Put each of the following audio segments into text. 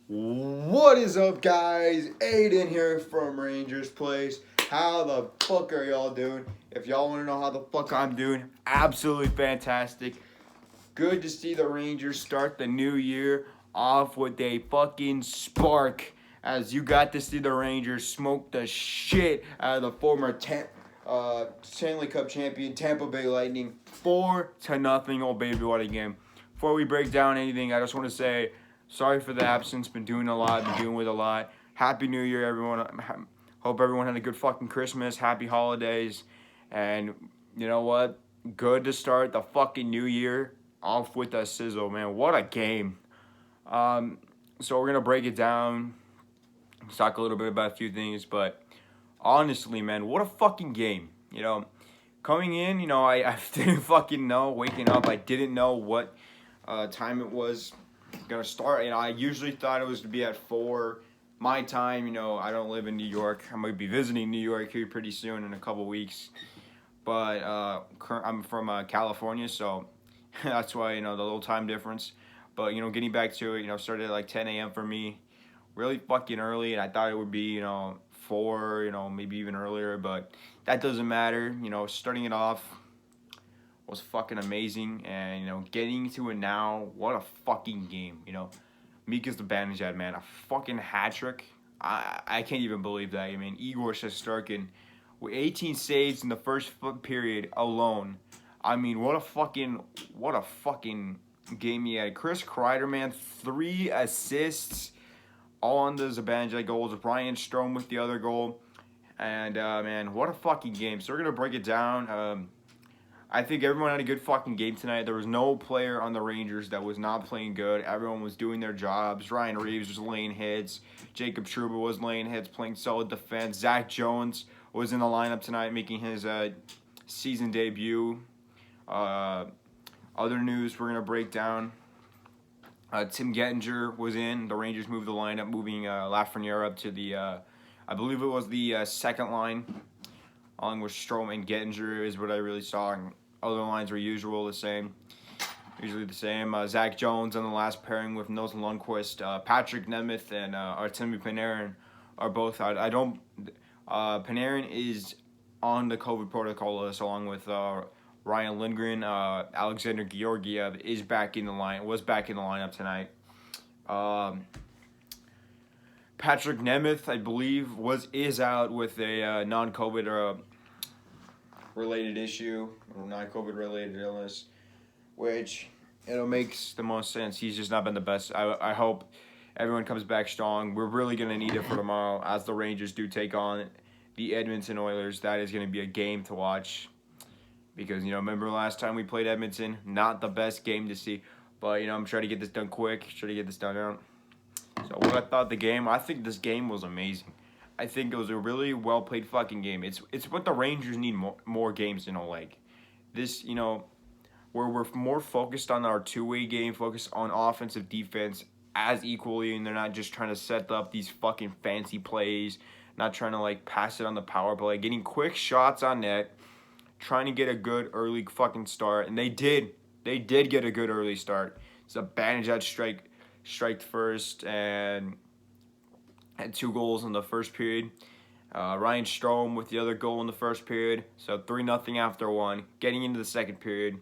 What is up, guys? Aiden here from Rangers Place. How the fuck are y'all doing? If y'all want to know how the fuck I'm doing, absolutely fantastic. Good to see the Rangers start the new year off with a fucking spark. As you got to see the Rangers smoke the shit out of the former Stanley Cup champion Tampa Bay Lightning 4-0. Oh baby, what a game! Before we break down anything, I just want to say sorry for the absence. Been doing a lot. Been dealing with a lot. Happy New Year, everyone. Hope everyone had a good fucking Christmas. Happy holidays. And you know what? Good to start the fucking new year off with a sizzle, man. What a game. So we're gonna break it down. Talk a little bit about a few things, but honestly, man, what a fucking game. Coming in, I didn't fucking know. Waking up, I didn't know what time it was gonna start. I usually thought it was to be at 4 my time. I don't live in New York. I'm gonna be visiting New York here pretty soon in a couple weeks. But I'm from California, so that's why the little time difference. But getting back to it, started at like 10 a.m. for me, really fucking early, and I thought it would be 4, maybe even earlier, but that doesn't matter. Starting it off was fucking amazing, and getting to it now, what a fucking game. Mika's the Banijad, man, a fucking hat trick. I can't even believe that. I mean, Igor Shesterkin with 18 saves in the first period alone. I mean, what a fucking game he had. Chris Kreider, man, 3 assists, all on the Zibanejad goals. Brian Strome with the other goal. And, man, what a fucking game. So we're going to break it down. I think everyone had a good fucking game tonight. There was no player on the Rangers that was not playing good. Everyone was doing their jobs. Ryan Reeves was laying hits. Jacob Trouba was laying hits, playing solid defense. Zach Jones was in the lineup tonight, making his season debut. Other news we're going to break down. Tim Gettinger was in. The Rangers moved the lineup, moving Lafreniere up to the, I believe it was the second line, along with Strome and Gettinger is what I really saw. And other lines were usually the same. Zach Jones on the last pairing with Nils Lundqvist. Patrick Nemeth and Artemi Panarin are both out. Panarin is on the COVID protocol list along with Ryan Lindgren. Alexander Georgiev was back in the lineup tonight. Patrick Nemeth, I believe, is out with a non-COVID related issue or non-COVID related illness, which makes the most sense. He's just not been the best. I hope everyone comes back strong. We're really gonna need it for tomorrow as the Rangers do take on the Edmonton Oilers. That is gonna be a game to watch because remember last time we played Edmonton, not the best game to see. But I'm trying to get this done quick. Try to get this done out. So what I thought of the game, I think this game was amazing. I think it was a really well played fucking game. It's what the Rangers need more games like this. Where we're more focused on our two-way game, focused on offensive defense as equally, and they're not just trying to set up these fucking fancy plays, not trying to pass it on the power play, getting quick shots on net, trying to get a good early fucking start, and they did get a good early start. It's a Banijad strike first and had 2 goals in the first period. Ryan Strome with the other goal in the first period. So 3-0 after 1. Getting into the second period.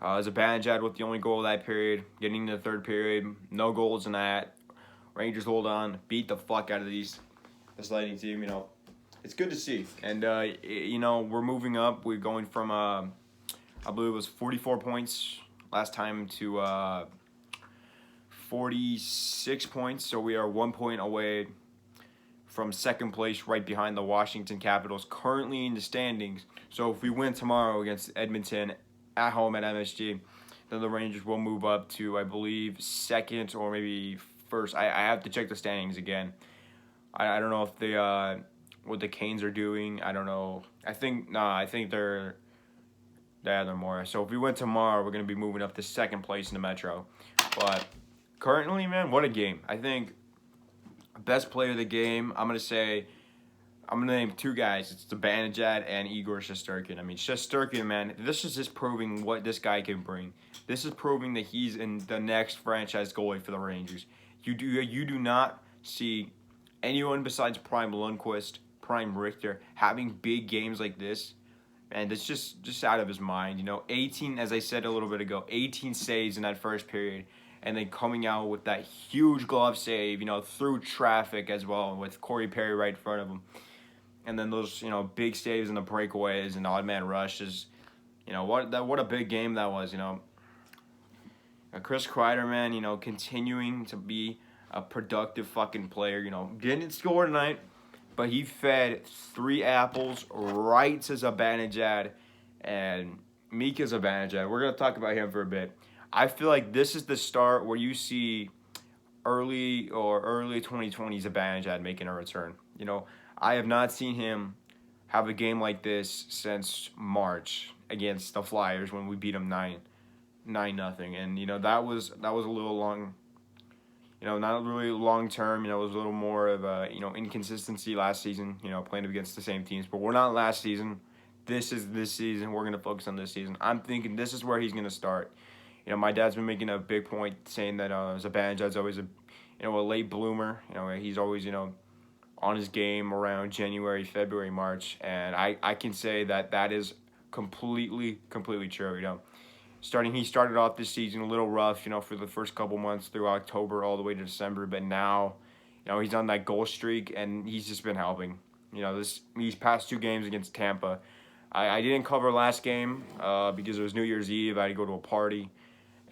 Zibanejad with the only goal of that period. Getting into the third period. No goals in that. Rangers hold on. Beat the fuck out of this Lightning team. It's good to see. And, we're moving up. We're going from, I believe it was 44 points last time to 46 points, so we are 1 point away from second place, right behind the Washington Capitals, currently in the standings. So if we win tomorrow against Edmonton at home at MSG, then the Rangers will move up to, I believe, second or maybe first. I have to check the standings again. I don't know if they what the Canes are doing. I don't know. I think they're more. So if we win tomorrow, we're gonna be moving up to second place in the Metro. But currently, man, what a game. I think best player of the game, I'm going to name 2 guys. It's Zibanejad and Igor Shesterkin. I mean, Shesterkin, man, this is just proving what this guy can bring. This is proving that he's in the next franchise goalie for the Rangers. You do not see anyone besides Prime Lundqvist, Prime Richter having big games like this. And it's just out of his mind, 18, as I said a little bit ago, 18 saves in that first period, and then coming out with that huge glove save, through traffic as well, with Corey Perry right in front of him. And then those, big saves in the breakaways and odd man rushes. What a big game that was, Chris Kreider, man, continuing to be a productive fucking player, didn't score tonight, but he fed 3 apples right to Zibanejad and Mika Zibanejad. We're going to talk about him for a bit. I feel like this is the start where you see early 2020 Zibanejad making a return. I have not seen him have a game like this since March against the Flyers when we beat them 9-0. And, that was a little long. Not really long term. It was a little more of a, inconsistency last season, playing against the same teams. But we're not last season. This is this season. We're going to focus on this season. I'm thinking this is where he's going to start. My dad's been making a big point saying that Zibanejad's always a late bloomer. He's always, on his game around January, February, March. And I can say that is completely true, He started off this season a little rough, for the first couple months through October all the way to December. But now, he's on that goal streak, and he's just been helping. These past 2 games against Tampa, I didn't cover last game because it was New Year's Eve. I had to go to a party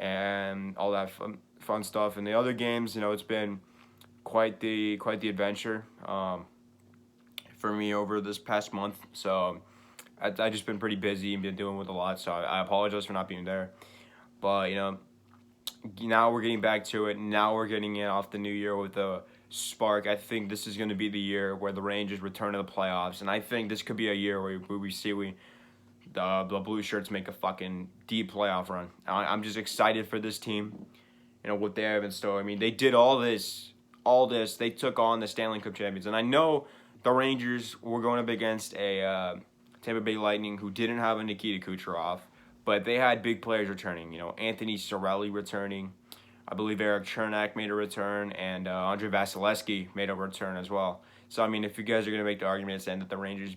and all that fun stuff. And the other games, it's been quite the adventure for me over this past month. So I just been pretty busy and been dealing with a lot, so I apologize for not being there. But, now we're getting back to it. Now we're getting in off the new year with a spark. I think this is going to be the year where the Rangers return to the playoffs, and I think this could be a year where we see the Blue Shirts make a fucking deep playoff run. I'm just excited for this team, what they have in store. I mean, they did all this. They took on the Stanley Cup champions, and I know the Rangers were going up against a Tampa Bay Lightning who didn't have a Nikita Kucherov, but they had big players returning. Anthony Cirelli returning. I believe Eric Chernak made a return, and Andre Vasilevsky made a return as well. So, I mean, if you guys are going to make the argument saying that the Rangers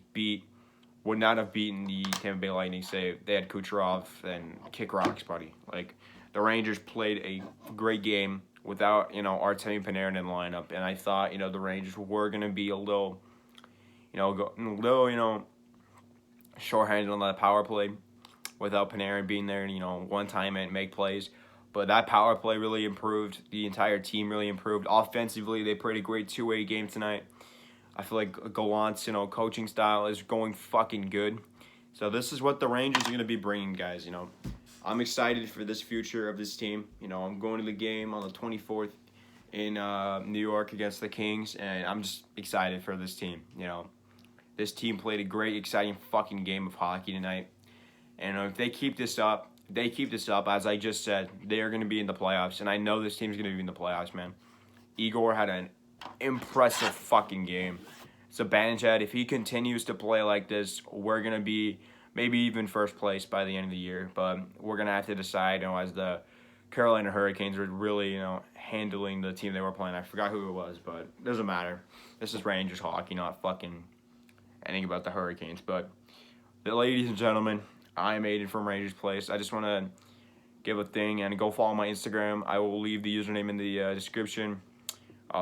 would not have beaten the Tampa Bay Lightning, say they had Kucherov and kick rocks, buddy. Like, the Rangers played a great game without, Artemi Panarin in the lineup, and I thought, the Rangers were going to be a little, shorthanded on that power play without Panarin being there, one time and make plays. But that power play really improved. The entire team really improved. Offensively, they played a great 2-way game tonight. I feel like Gallant's, coaching style is going fucking good. So this is what the Rangers are going to be bringing, guys, I'm excited for this future of this team. I'm going to the game on the 24th in New York against the Kings, and I'm just excited for this team, This team played a great, exciting fucking game of hockey tonight. And if they keep this up, as I just said, they are going to be in the playoffs. And I know this team's going to be in the playoffs, man. Igor had an impressive fucking game. Zibanejad, if he continues to play like this, we're going to be maybe even first place by the end of the year. But we're going to have to decide, as the Carolina Hurricanes are really, handling the team they were playing. I forgot who it was, but it doesn't matter. This is Rangers hockey, not fucking anything about the Hurricanes. But, ladies and gentlemen, I am Aiden from Rangers Place. I just want to give a thing and go follow my Instagram. I will leave the username in the description.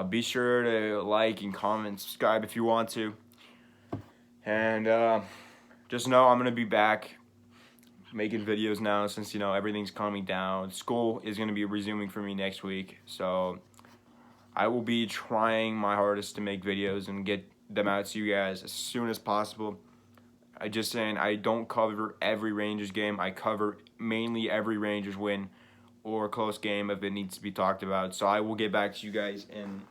Be sure to like and comment, subscribe if you want to. And just know I'm going to be back making videos now since, everything's calming down. School is going to be resuming for me next week. So I will be trying my hardest to make videos and get them out to you guys as soon as possible. I just saying I don't cover every Rangers game. I cover mainly every Rangers win or close game if it needs to be talked about. So I will get back to you guys in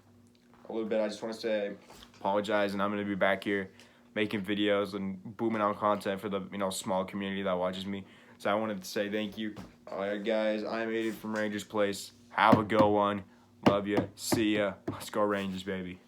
a little bit. I just want to say apologize, and I'm going to be back here making videos and booming out content for the small community that watches me. So I wanted to say thank you. All right, guys, I'm Aiden from Rangers Place. Have a good one. Love you. See ya. Let's go Rangers, baby.